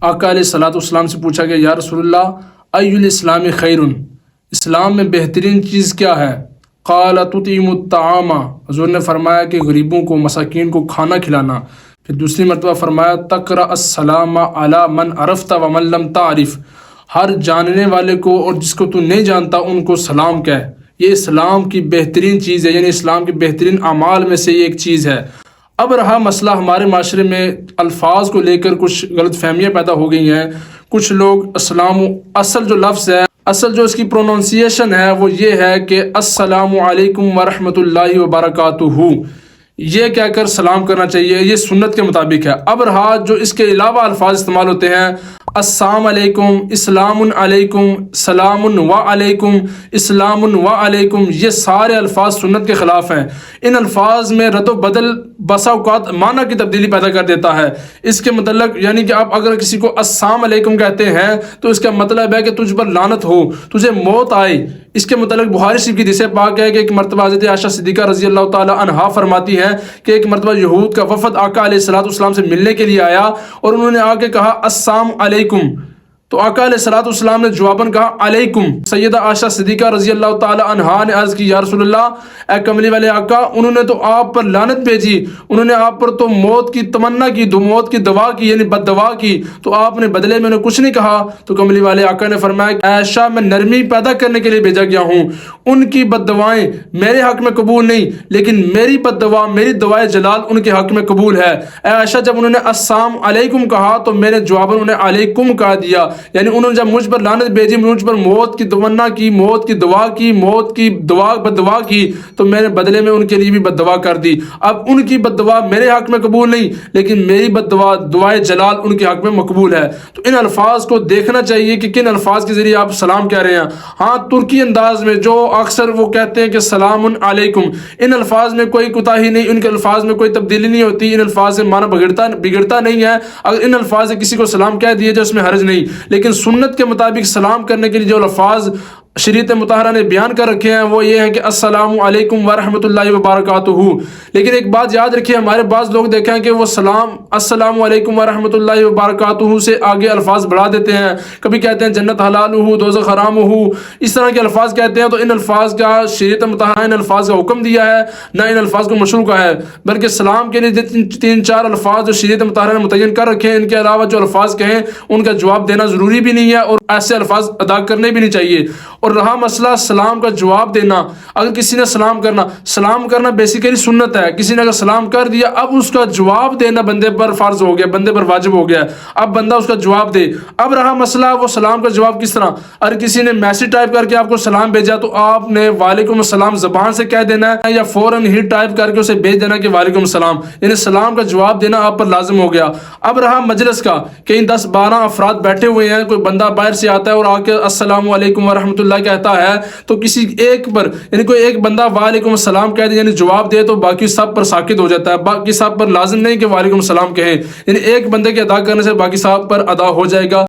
آقا علیہ الصلوۃ والسلام سے پوچھا کہ یا رسول اللہ ای الاسلام خیر، اسلام میں بہترین چیز کیا ہے؟ قال تطعم الطعام، حضور نے فرمایا کہ غریبوں کو، مساکین کو کھانا کھلانا۔ پھر دوسری مرتبہ فرمایا تقرأ السلام علی من عرفت ومن لم تعرف، ہر جاننے والے کو اور جس کو تو نہیں جانتا ان کو سلام کہہ۔ یہ اسلام کی بہترین چیز ہے، یعنی اسلام کی بہترین اعمال میں سے یہ ایک چیز ہے۔ اب رہا مسئلہ ہمارے معاشرے میں الفاظ کو لے کر کچھ غلط فہمیاں پیدا ہو گئی ہیں۔ کچھ لوگ السلام، اصل جو لفظ ہے، اصل جو اس کی پروننسیشن ہے وہ یہ ہے کہ السلام علیکم ورحمۃ اللہ وبرکاتہ، یہ کہہ کر سلام کرنا چاہیے، یہ سنت کے مطابق ہے۔ اب رہا جو اس کے علاوہ الفاظ استعمال ہوتے ہیں، السلام علیکم، اسلام علیکم، سلام و علیکم، اسلام و علیکم، یہ سارے الفاظ سنت کے خلاف ہیں۔ ان الفاظ میں رد و بدل بسا اوقات معنی کی تبدیلی پیدا کر دیتا ہے۔ اس کے متعلق یعنی کہ آپ اگر کسی کو السلام علیکم کہتے ہیں تو اس کا مطلب ہے کہ تجھ پر لعنت ہو، تجھے موت آئے۔ اس کے متعلق بخاری شریف کی حدیث پاک ہے کہ ایک مرتبہ حضرت عائشہ صدیقہ رضی اللہ تعالی عنہا فرماتی ہے کہ ایک مرتبہ یہود کا وفد آقا علیہ الصلوۃ والسلام سے ملنے کے لیے آیا اور انہوں نے آ کے کہا السلام علیکم، تو آقا علیہ الصلوۃ والسلام نے جواباً کہا علیکم۔ سیدہ عائشہ صدیقہ رضی اللہ تعالی عنہا نے عرض کی یا رسول اللہ، اے کملی والے آقا، انہوں نے تو آپ پر لعنت بھیجی، انہوں نے آپ پر تو موت کی تمنا کی، موت کی دعا کی، یعنی بد دعا کی، تو آپ نے بدلے میں انہیں کچھ نہیں کہا؟ تو کملی والے آقا نے فرمایا عائشہ، میں نرمی پیدا کرنے کے لیے بھیجا گیا ہوں، ان کی بد دعائیں میرے حق میں قبول نہیں، لیکن میری بد دعا، میری دعائے جلال ان کے حق میں قبول ہے۔ اے عائشہ، جب انہوں نے السلام علیکم کہا تو میں نے جواباً انہیں علیکم کہہ دیا، یعنی انہوں نے جب مجھ پر لعنت بھیجی، مجھ پر موت کی تمنا کی، موت کی دعا کی، موت کی دعا بد دعا کی، تو میں نے بدلے میں ان کے لیے بھی بد دعا کر دی۔ اب ان کی بد دعا میرے حق میں قبول نہیں، لیکن میری بد دعا، دعائے جلال ان کے حق میں مقبول ہے۔ تو ان الفاظ کو دیکھنا چاہیے کہ کن الفاظ کے ذریعے آپ سلام کہہ رہے ہیں۔ ہاں، ترکی انداز میں جو اکثر وہ کہتے ہیں کہ سلام علیکم، ان الفاظ میں کوئی کوتاہی نہیں، ان کے الفاظ میں کوئی تبدیلی نہیں ہوتی، ان الفاظ سے معنی بگڑتا نہیں ہے۔ اگر ان الفاظ سے کسی کو سلام کہہ دیے جو اس میں حرج نہیں، لیکن سنت کے مطابق سلام کرنے کے لیے جو الفاظ شریعت مطہرہ نے بیان کر رکھے ہیں وہ یہ ہے کہ السلام علیکم ورحمۃ اللہ وبرکاتہ۔ لیکن ایک بات یاد رکھیے، ہمارے بعض لوگ دیکھیں کہ وہ السلام علیکم ورحمۃ اللہ وبرکاتہ سے آگے الفاظ بڑھا دیتے ہیں، کبھی کہتے ہیں جنت حلال ہو، دوزخ حرام ہو، اس طرح کے الفاظ کہتے ہیں۔ تو ان الفاظ کا شریعت مطہرہ ان الفاظ کا حکم دیا ہے، نہ ان الفاظ کو مشروع کہا ہے، بلکہ سلام کے لیے تین چار الفاظ جو شریعت مطہرہ نے متعین کر رکھے ہیں، ان کے علاوہ جو الفاظ کہیں ان کا جواب دینا ضروری بھی نہیں ہے اور ایسے الفاظ ادا کرنے بھی نہیں چاہیے۔ اور رہا مسئلہ سلام کا جواب دینا، اگر کسی نے سلام کرنا بیسیکلی سنت ہے، کسی نے اگر سلام کر دیا اب اس کا جواب دینا بندے پر فرض ہو گیا، بندے پر واجب ہو گیا، اب بندہ اس کا جواب دے۔ اب رہا مسئلہ وہ سلام کا جواب کس طرح، اگر کسی نے میسج ٹائپ کر کے آپ کو سلام بھیجا تو آپ نے وعلیکم السلام زبان سے کہہ دینا ہے یا فوراً ہی ٹائپ کر کے اسے بھیج دینا کہ وعلیکم السلام، یعنی سلام کا جواب دینا آپ پر لازم ہو گیا۔ اب رہا مجلس کا، کہیں 10-12 افراد بیٹھے ہوئے ہیں، کوئی بندہ باہر سے آتا ہے اور آ کے السلام علیکم ورحمۃ اللہ کہتا ہے، تو کسی ایک پر یعنی کوئی ایک بندہ وعلیکم السلام کہہ دے یعنی جواب دے تو باقی سب پر ساکت ہو جاتا ہے، باقی سب پر لازم نہیں کہ وعلیکم السلام کہیں، یعنی ایک بندے کے ادا کرنے سے باقی سب پر ادا ہو جائے گا۔